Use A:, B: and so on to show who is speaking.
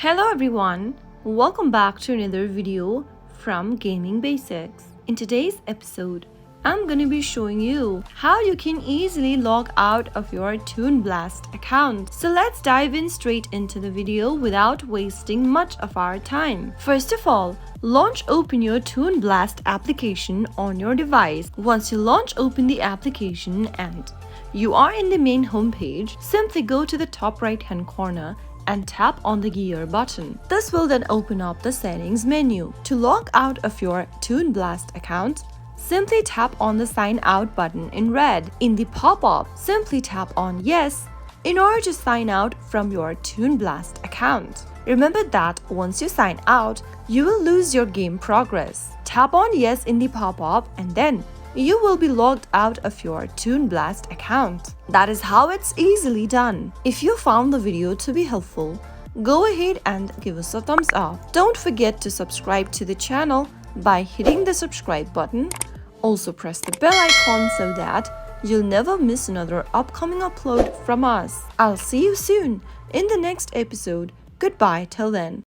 A: Hello everyone, welcome back to another video from Gaming Basics. In today's episode, I'm gonna be showing you how you can easily log out of your Toon Blast account. So let's dive in straight into the video without wasting much of our time. First of all, launch open your Toon Blast application on your device. Once you launch open the application and you are in the main homepage, simply go to the top right hand corner and tap on the gear button. This will then open up the settings menu. To log out of your Toon Blast account, simply tap on the sign out button in red. In the pop-up, simply tap on yes in order to sign out from your Toon Blast account. Remember that once you sign out, you will lose your game progress. Tap on yes in the pop-up and then you will be logged out of your Toon Blast account. That is how it's easily done. If you found the video to be helpful, go ahead and give us a thumbs up. Don't forget to subscribe to the channel by hitting the subscribe button. Also press the bell icon so that you'll never miss another upcoming upload from us. I'll see you soon in the next episode. Goodbye till then.